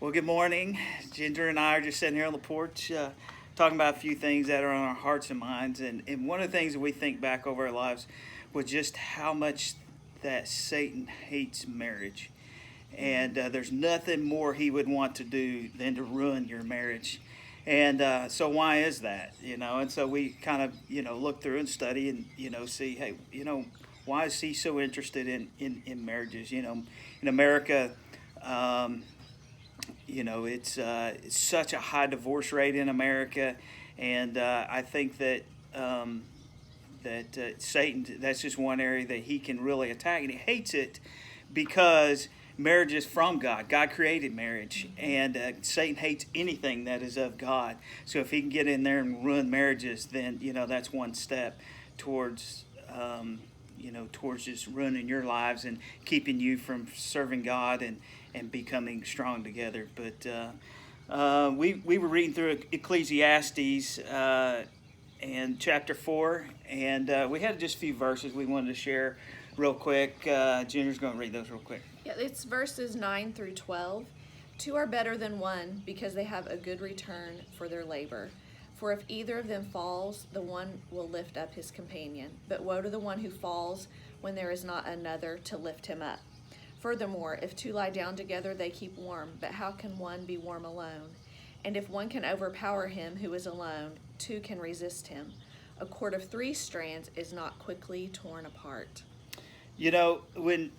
Well, good morning. Ginger and I are just sitting here on the porch talking about a few things that are on our hearts and minds. And one of the things that we think back over our lives was just how much that Satan hates marriage. And there's nothing more he would want to do than to ruin your marriage. And so why is that? And so we kind of, look through and study and, see, hey, why is he so interested in marriages? In America, um, it's such a high divorce rate in America, and I think that Satan, that's just one area that he can really attack, and he hates it because marriage is from God. God created marriage, and Satan hates anything that is of God. So if he can get in there and ruin marriages, then that's one step towards. Towards just ruining your lives and keeping you from serving God and becoming strong together. But we were reading through Ecclesiastes and chapter 4, and we had just a few verses we wanted to share real quick. Ginger's going to read those real quick. Yeah, it's verses 9 through 12. Two are better than one because they have a good return for their labor. For if either of them falls, the one will lift up his companion. But woe to the one who falls when there is not another to lift him up. Furthermore, if two lie down together, they keep warm. But how can one be warm alone? And if one can overpower him who is alone, two can resist him. A cord of 3 strands is not quickly torn apart. When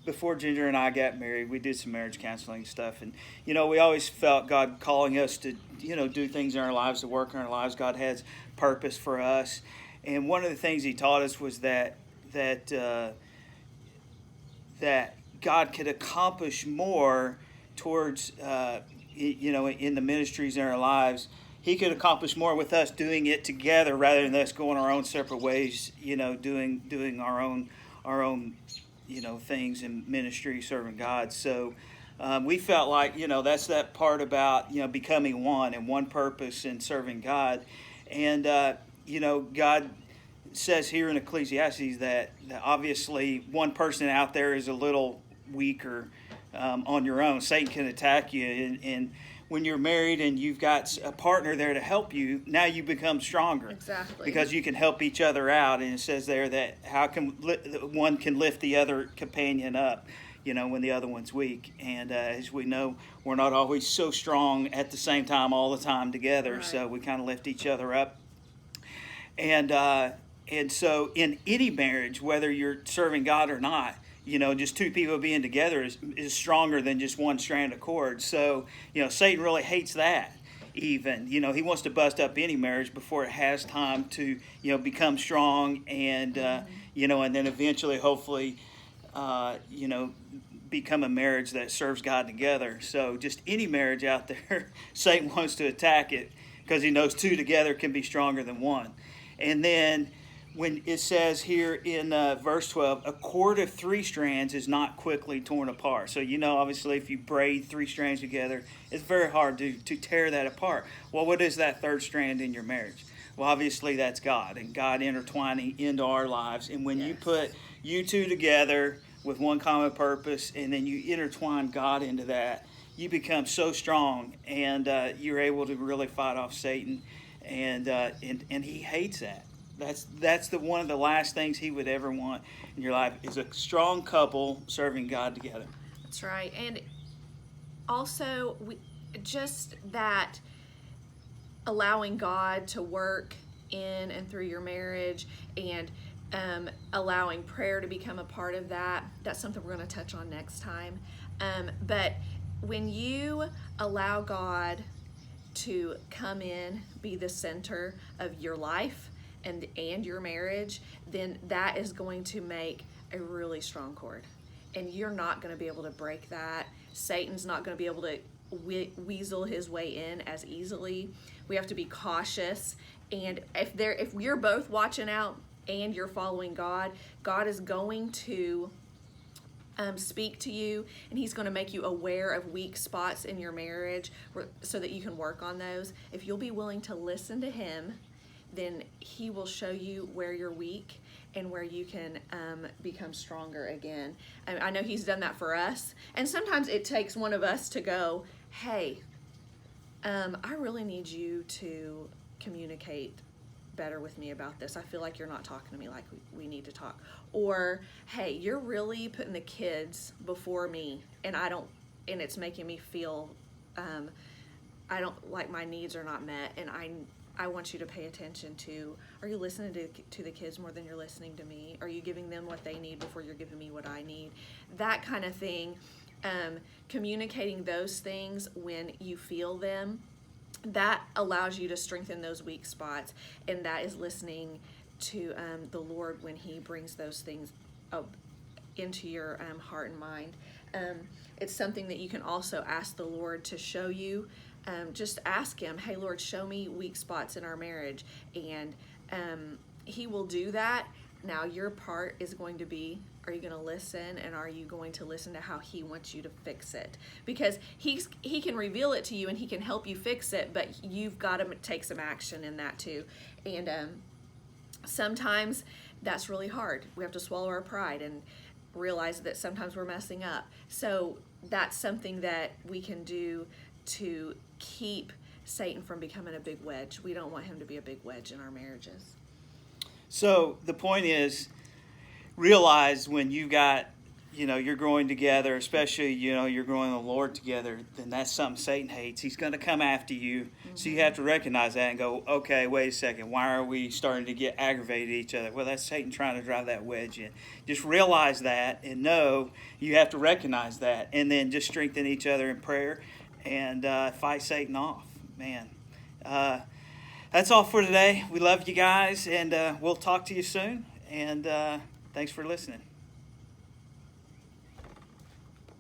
before Ginger and I got married, we did some marriage counseling stuff, and we always felt God calling us to do things in our lives, to work in our lives. God has purpose for us, and one of the things He taught us was that God could accomplish more towards in the ministries in our lives. He could accomplish more with us doing it together rather than us going our own separate ways. Doing our own things in ministry, serving God. So we felt like that's that part about becoming one and one purpose and serving God. And God says here in Ecclesiastes that obviously one person out there is a little weaker on your own. Satan can attack you, and when you're married and you've got a partner there to help you, now you become stronger. Exactly. Because you can help each other out. And it says there that how can one can lift the other companion up, when the other one's weak. And as we know, we're not always so strong at the same time all the time together. Right. So we kind of lift each other up. And so in any marriage, whether you're serving God or not, just two people being together is stronger than just one strand of cord. So, Satan really hates that even. He wants to bust up any marriage before it has time to, become strong and, and then eventually, hopefully, become a marriage that serves God together. So just any marriage out there, Satan wants to attack it because he knows two together can be stronger than one. And then when it says here in verse 12, a cord of 3 strands is not quickly torn apart. So, obviously, if you braid 3 strands together, it's very hard to tear that apart. Well, what is that third strand in your marriage? Well, obviously, that's God, and God intertwining into our lives. And when you put you two together with one common purpose, and then you intertwine God into that, you become so strong, and you're able to really fight off Satan, and he hates that. That's one of the last things he would ever want in your life is a strong couple serving God together. That's right. And also, just that allowing God to work in and through your marriage and allowing prayer to become a part of that. That's something we're going to touch on next time. But when you allow God to come in, be the center of your life and your marriage, then that is going to make a really strong cord. And you're not going to be able to break that. Satan's not going to be able to weasel his way in as easily. We have to be cautious. And if you're both watching out and you're following God, God is going to speak to you, and He's going to make you aware of weak spots in your marriage so that you can work on those. If you'll be willing to listen to Him, then He will show you where you're weak, and where you can become stronger again. I know he's done that for us, and sometimes it takes one of us to go, hey, I really need you to communicate better with me about this. I feel like you're not talking to me like we need to talk. Or, hey, you're really putting the kids before me, and it's making me feel I don't like my needs are not met, and I want you to pay attention to, are you listening to the kids more than you're listening to me? Are you giving them what they need before you're giving me what I need? That kind of thing. Communicating those things when you feel them, that allows you to strengthen those weak spots, and that is listening to the Lord when he brings those things up into your heart and mind. It's something that you can also ask the Lord to show you. Just ask him, hey Lord, show me weak spots in our marriage, and he will do that. Now your part is going to be, are you going to listen, and are you going to listen to how he wants you to fix it? Because he can reveal it to you and he can help you fix it, but you've got to take some action in that too. And sometimes that's really hard. We have to swallow our pride and realize that sometimes we're messing up. So that's something that we can do to keep Satan from becoming a big wedge. We don't want him to be a big wedge in our marriages. So the point is, realize when you got, you're growing together, especially, you're growing the Lord together, then that's something Satan hates. He's going to come after you. Mm-hmm. So you have to recognize that and go, okay, wait a second. Why are we starting to get aggravated at each other? Well, that's Satan trying to drive that wedge in. Just realize that and know you have to recognize that, and then just strengthen each other in prayer and fight Satan off. Man, that's all for today. We love you guys, and we'll talk to you soon. And thanks for listening.